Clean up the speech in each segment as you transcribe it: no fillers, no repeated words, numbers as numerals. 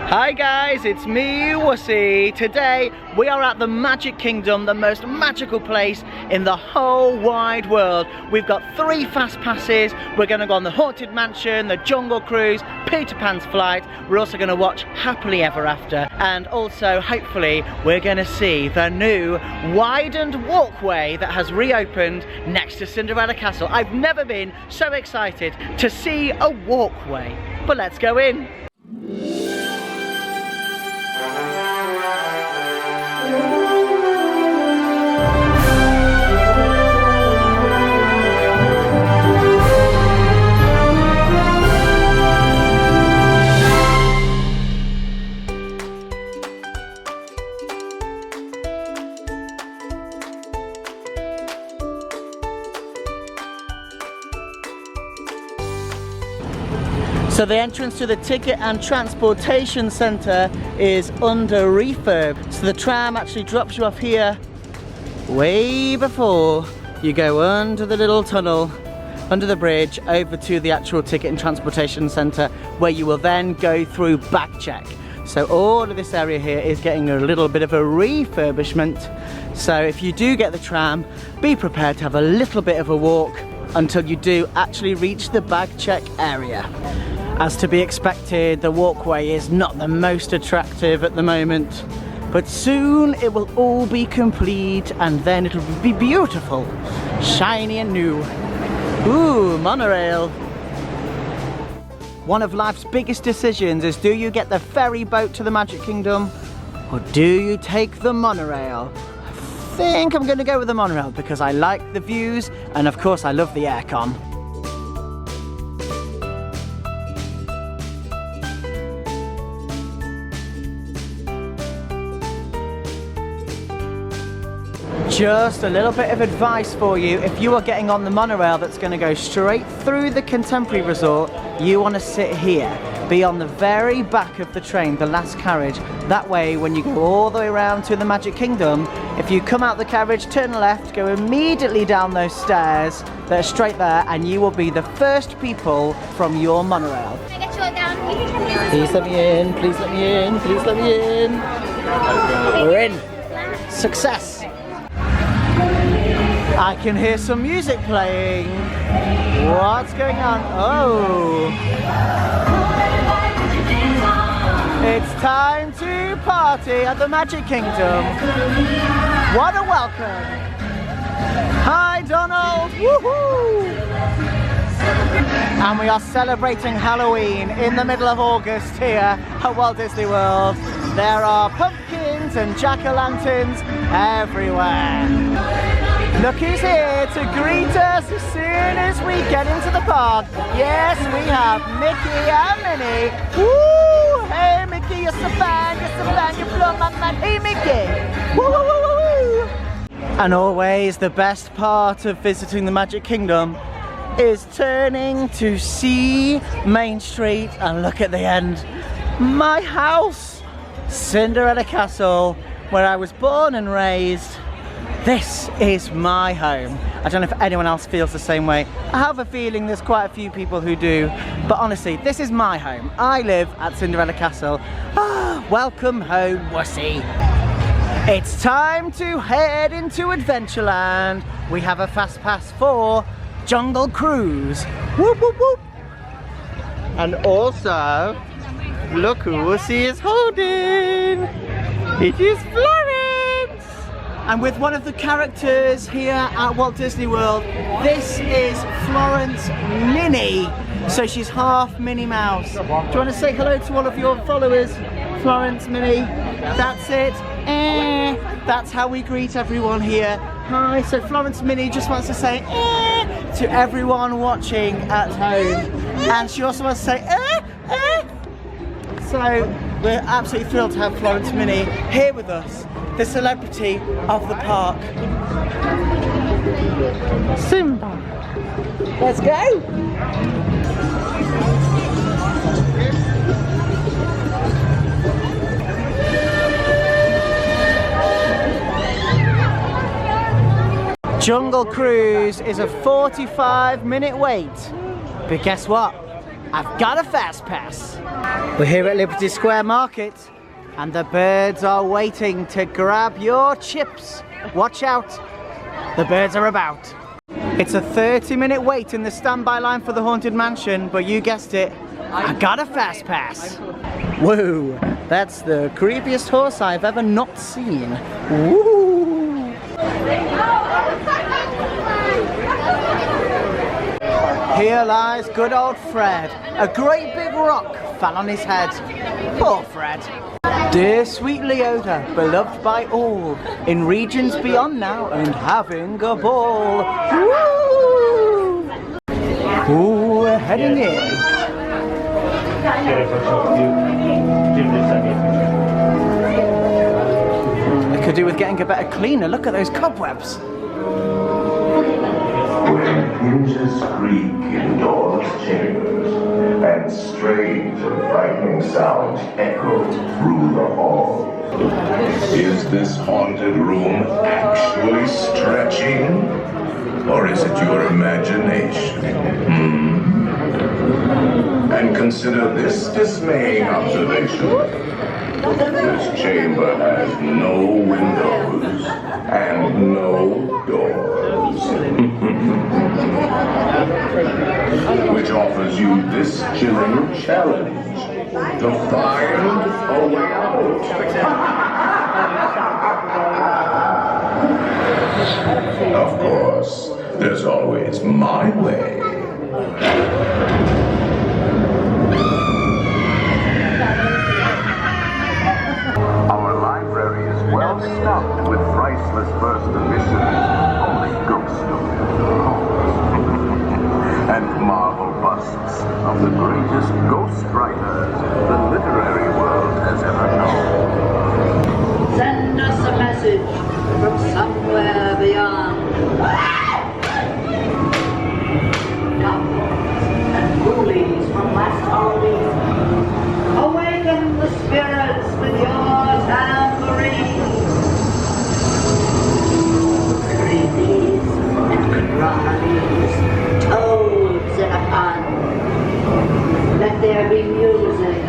Hi guys, it's me, Wussey. Today we are at the Magic Kingdom, the most magical place in the whole wide world. We've got 3 fast passes. We're going to go on the Haunted Mansion, the Jungle Cruise, Peter Pan's Flight. We're also going to watch Happily Ever After, and also hopefully we're going to see the new widened walkway that has reopened next to Cinderella Castle. I've never been so excited to see a walkway, but let's go in. So the entrance to the Ticket and Transportation Centre is under refurb. So the tram actually drops you off here way before you go under the little tunnel, under the bridge, over to the actual Ticket and Transportation Centre, where you will then go through back check. So all of this area here is getting a little bit of a refurbishment. So if you do get the tram, be prepared to have a little bit of a walk until you do actually reach the bag check area. As to be expected, the walkway is not the most attractive at the moment, but soon it will all be complete and then it'll be beautiful, shiny and new. Ooh, monorail. One of life's biggest decisions is, do you get the ferry boat to the Magic Kingdom or do you take the monorail? I think I'm going to go with the monorail because I like the views and of course I love the aircon. Just a little bit of advice for you. If you are getting on the monorail that's going to go straight through the Contemporary Resort, you want to sit here. Be on the very back of the train, the last carriage. That way, when you go all the way around to the Magic Kingdom, if you come out the carriage, turn left, go immediately down those stairs that are straight there, and you will be the first people from your monorail. Can I get you all down? Please let me in, please let me in, please let me in. We're in. Success. I can hear some music playing. What's going on? Oh. It's time to party at the Magic Kingdom. What a welcome. Hi Donald. Woohoo. And we are celebrating Halloween in the middle of August here at Walt Disney World. There are pumpkins and jack-o'-lanterns everywhere. Look who's here to greet us as soon as we get into the park. Yes, we have Mickey and Minnie. Woo! Hey Mickey, you're so fine, you blow my mind. Hey Mickey! Woo woo woo woo woo! And always the best part of visiting the Magic Kingdom is turning to see Main Street and look at the end. My house! Cinderella Castle, where I was born and raised. This is my home. I don't know if anyone else feels the same way. I have a feeling there's quite a few people who do, but honestly, this is my home. I live at Cinderella Castle. Ah, welcome home, Wussey. It's time to head into Adventureland. We have a fast pass for Jungle Cruise. Whoop, whoop, whoop. And also, look who Wussey is holding. It is Florence. And with one of the characters here at Walt Disney World, this is Florence Minnie. So she's half Minnie Mouse. Do you want to say hello to all of your followers? Florence Minnie. That's it. That's how we greet everyone here. Hi. So Florence Minnie just wants to say to everyone watching at home. And she also wants to say So we're absolutely thrilled to have Florence Minnie here with us, the celebrity of the park. Simba, let's go. Jungle Cruise is a 45-minute wait, but guess what? I've got a fast pass. We're here at Liberty Square Market and the birds are waiting to grab your chips. Watch out, the birds are about. It's a 30-minute wait in the standby line for the Haunted Mansion, but you guessed it, I got a fast pass. Whoa, that's the creepiest horse I've ever not seen. Woo! Here lies good old Fred. A great big rock fell on his head. Poor Fred. Dear sweet Leota, beloved by all, in regions beyond now and having a ball. Woo! Ooh, we're heading in. It could do with getting a better cleaner. Look at those cobwebs. When hinges creak in doors' chambers, and strange and frightening sounds echo through the halls. Is this haunted room actually stretching? Or is it your imagination? And consider this dismaying observation. This chamber has no windows and no doors. Which offers you this chilling challenge to find a way out. Of course, there's always my way. Our library is well stocked with priceless first editions, only ghost stories, and marble busts of the greatest ghost writers the literary world has ever known. Send us a message from somewhere beyond. Goblins and ghoulies from last Halloween. Awaken the spirits with your tambourines. Creepies and crawlies, toads in a pond. Let there be music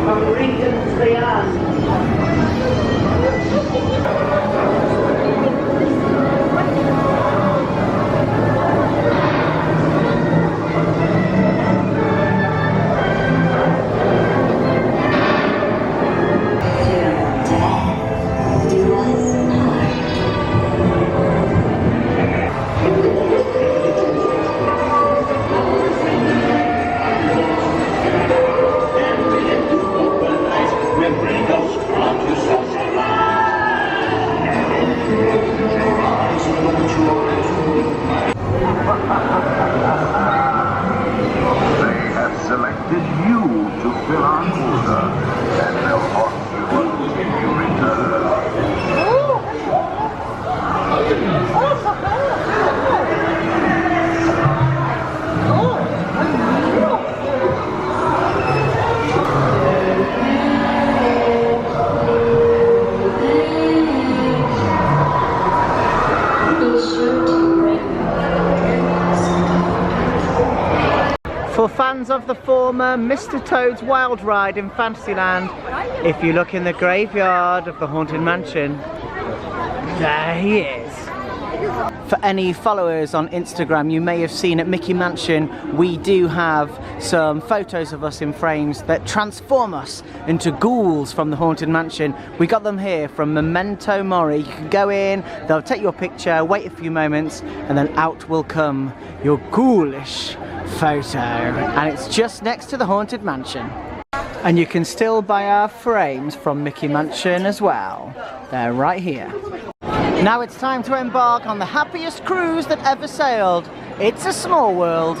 from regions beyond. For fans of the former Mr. Toad's Wild Ride in Fantasyland, if you look in the graveyard of the Haunted Mansion, there he is. For any followers on Instagram, you may have seen at Mickey Mansion, we do have some photos of us in frames that transform us into ghouls from the Haunted Mansion. We got them here from Memento Mori. You can go in, they'll take your picture, wait a few moments, and then out will come your ghoulish photo. And it's just next to the Haunted Mansion. And you can still buy our frames from Mickey Mansion as well. They're right here. Now it's time to embark on the happiest cruise that ever sailed. It's a small world.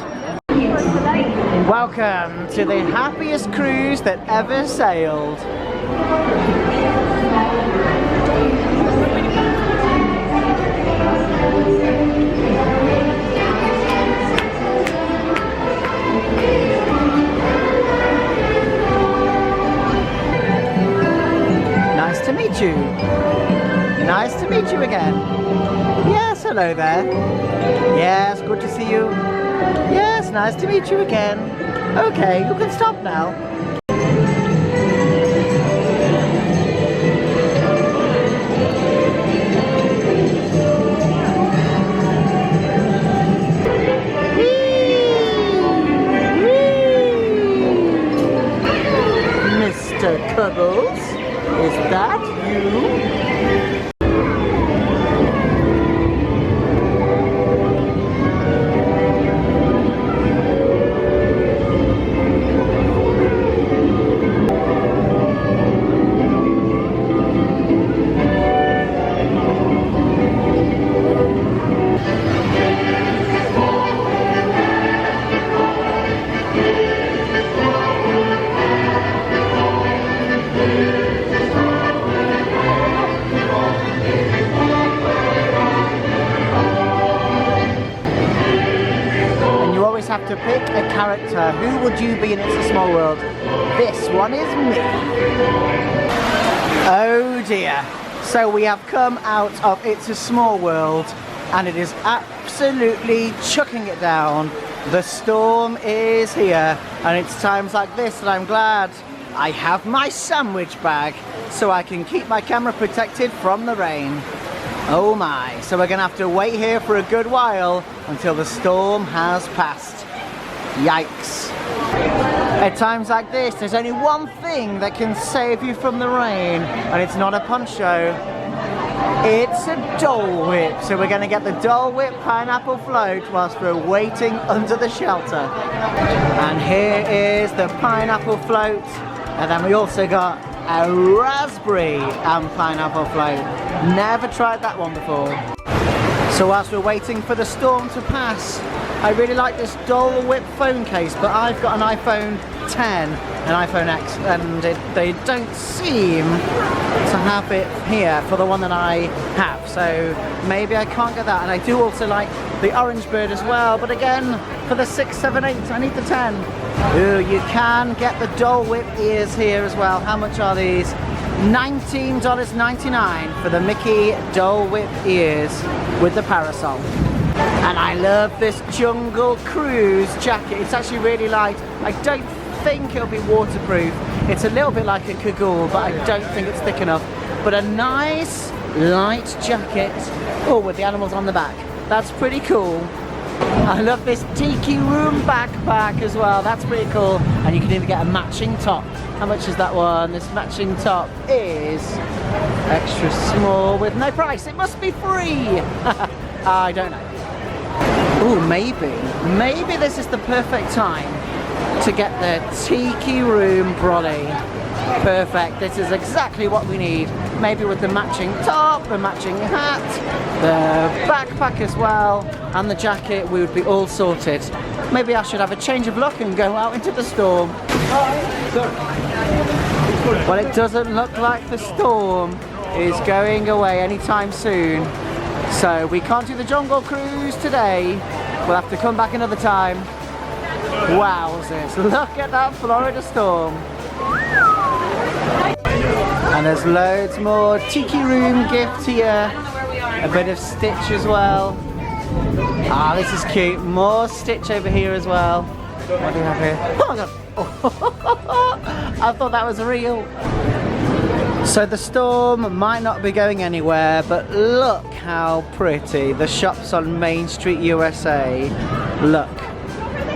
Welcome to the happiest cruise that ever sailed. Nice to meet you. Nice to meet you again. Yes, hello there. Yes, good to see you. Yes, nice to meet you again. Okay, you can stop now. Mr. Cuddles, is that you? Have to pick a character. Who would you be in It's a Small World? This one is me. Oh dear. So we have come out of It's a Small World and it is absolutely chucking it down. The storm is here and it's times like this that I'm glad I have my sandwich bag so I can keep my camera protected from the rain. Oh my, so we're gonna have to wait here for a good while until the storm has passed. Yikes. At times like this, there's only one thing that can save you from the rain, and it's not a poncho. It's a Dole Whip. So we're gonna get the Dole Whip pineapple float whilst we're waiting under the shelter. And here is the pineapple float, and then we also got a raspberry and pineapple float. Never tried that one before. So whilst we're waiting for the storm to pass, I really like this Dole Whip phone case, but I've got an iPhone 10, an iPhone X, and they don't seem to have it here for the one that I have. So maybe I can't get that. And I do also like the Orange Bird as well, but again, for the 6, 7, 8, I need the 10. Ooh, you can get the Dole Whip ears here as well. How much are these? $19.99 for the Mickey Dole Whip ears with the parasol. And I love this Jungle Cruise jacket. It's actually really light. I don't think it'll be waterproof. It's a little bit like a cagoule, but I don't think it's thick enough. But a nice light jacket. Oh, with the animals on the back. That's pretty cool. I love this Tiki Room backpack as well. That's pretty cool. And you can even get a matching top. How much is that one? This matching top is extra small with no price. It must be free. I don't know. Oh, maybe this is the perfect time to get the Tiki Room brolly. Perfect. This is exactly what we need. Maybe with the matching top, the matching hat, the backpack as well, and the jacket, we would be all sorted. Maybe I should have a change of look and go out into the storm. Well, it doesn't look like the storm is going away anytime soon. So we can't do the Jungle Cruise today. We'll have to come back another time. Wowzers, look at that Florida storm. And there's loads more Tiki Room gifts here. A bit of Stitch as well. Ah, this is cute. More Stitch over here as well. What do we have here? Oh my god. Oh, I thought that was real. So the storm might not be going anywhere, but look how pretty. The shops on Main Street, USA. Look.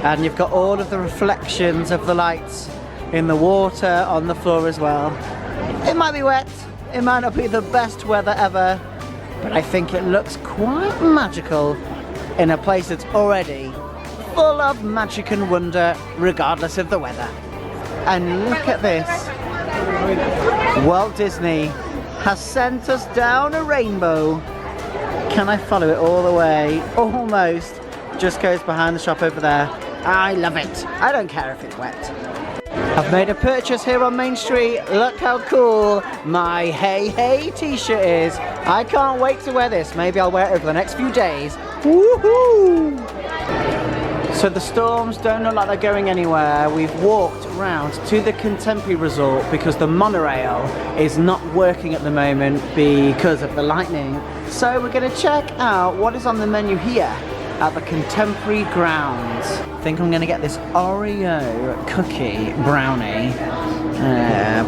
And you've got all of the reflections of the lights in the water on the floor as well. It might be wet. It might not be the best weather ever, but I think it looks quite magical in a place that's already full of magic and wonder regardless of the weather. And look at this. Walt Disney has sent us down a rainbow. Can I follow it all the way? Almost. Just goes behind the shop over there. I love it. I don't care if it's wet. I've made a purchase here on Main Street. Look how cool my Hey Hey t-shirt is. I can't wait to wear this. Maybe I'll wear it over the next few days. Woohoo! So the storms don't look like they're going anywhere. We've walked around to the Contemporary Resort because the monorail is not working at the moment because of the lightning. So we're going to check out what is on the menu here. at the Contemporary Grounds. I think I'm gonna get this Oreo cookie brownie.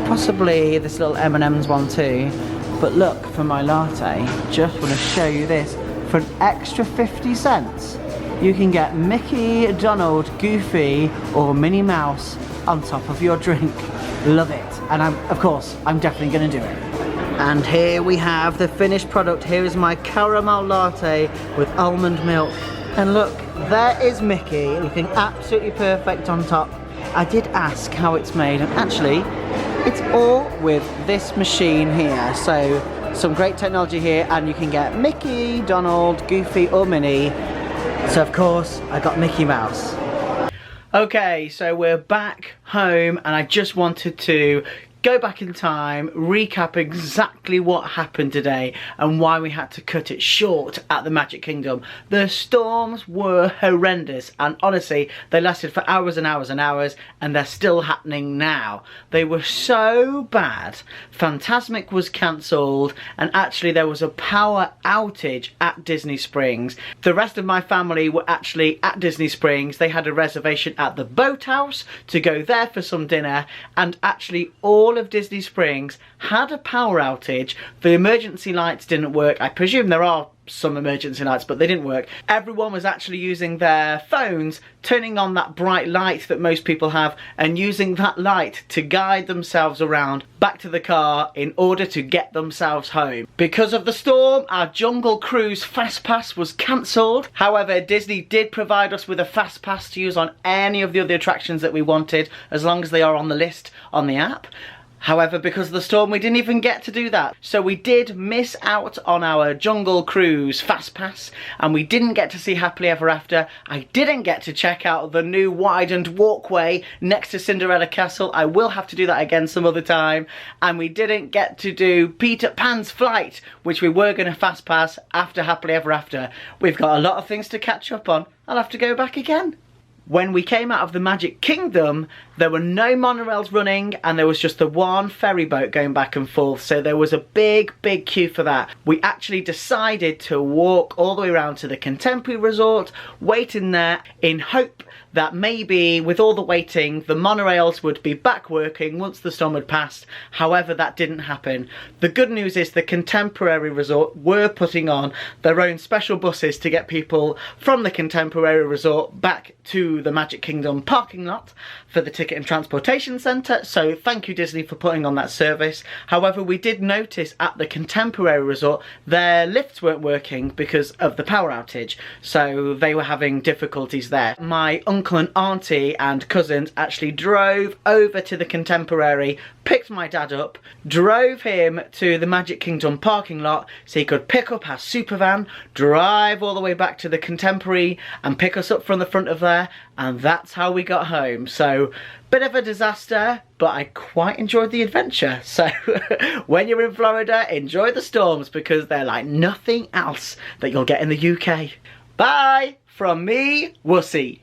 Possibly this little M&M's one too. But look, for my latte, just want to show you this. For an extra 50 cents, you can get Mickey, Donald, Goofy, or Minnie Mouse on top of your drink. Love it. And of course, I'm definitely gonna do it. And here we have the finished product. Here is my caramel latte with almond milk. And look, there is Mickey, looking absolutely perfect on top. I did ask how it's made, and actually, it's all with this machine here. So, some great technology here, and you can get Mickey, Donald, Goofy, or Minnie. So of course, I got Mickey Mouse. Okay, so we're back home, and I just wanted to go back in time, recap exactly what happened today and why we had to cut it short at the Magic Kingdom. The storms were horrendous, and honestly, they lasted for hours and hours and hours, and they're still happening now. They were so bad. Fantasmic was cancelled, and actually there was a power outage at Disney Springs. The rest of my family were actually at Disney Springs. They had a reservation at the Boathouse to go there for some dinner, and actually all of Disney Springs had a power outage. The emergency lights didn't work. I presume there are some emergency lights, but they didn't work. Everyone was actually using their phones, turning on that bright light that most people have, and using that light to guide themselves around back to the car in order to get themselves home. Because of the storm, our Jungle Cruise Fast Pass was cancelled. However, Disney did provide us with a Fast Pass to use on any of the other attractions that we wanted, as long as they are on the list on the app. However, because of the storm, we didn't even get to do that. So we did miss out on our Jungle Cruise Fast Pass, and we didn't get to see Happily Ever After. I didn't get to check out the new widened walkway next to Cinderella Castle. I will have to do that again some other time. And we didn't get to do Peter Pan's Flight, which we were going to Fast Pass after Happily Ever After. We've got a lot of things to catch up on. I'll have to go back again. When we came out of the Magic Kingdom, there were no monorails running, and there was just the one ferry boat going back and forth, so there was a big queue for that. We actually decided to walk all the way around to the Contemporary Resort, wait in there in hope that maybe with all the waiting, the monorails would be back working once the storm had passed. However, that didn't happen. The good news is the Contemporary Resort were putting on their own special buses to get people from the Contemporary Resort back to the Magic Kingdom parking lot for the Ticket and Transportation Centre, so thank you Disney for putting on that service. However, we did notice at the Contemporary Resort their lifts weren't working because of the power outage, so they were having difficulties there. My uncle and auntie and cousins actually drove over to the Contemporary, picked my dad up, drove him to the Magic Kingdom parking lot so he could pick up our super van, drive all the way back to the Contemporary and pick us up from the front of there, and that's how we got home. So, bit of a disaster, but I quite enjoyed the adventure. So, when you're in Florida, enjoy the storms because they're like nothing else that you'll get in the UK. Bye! From me, Wussey.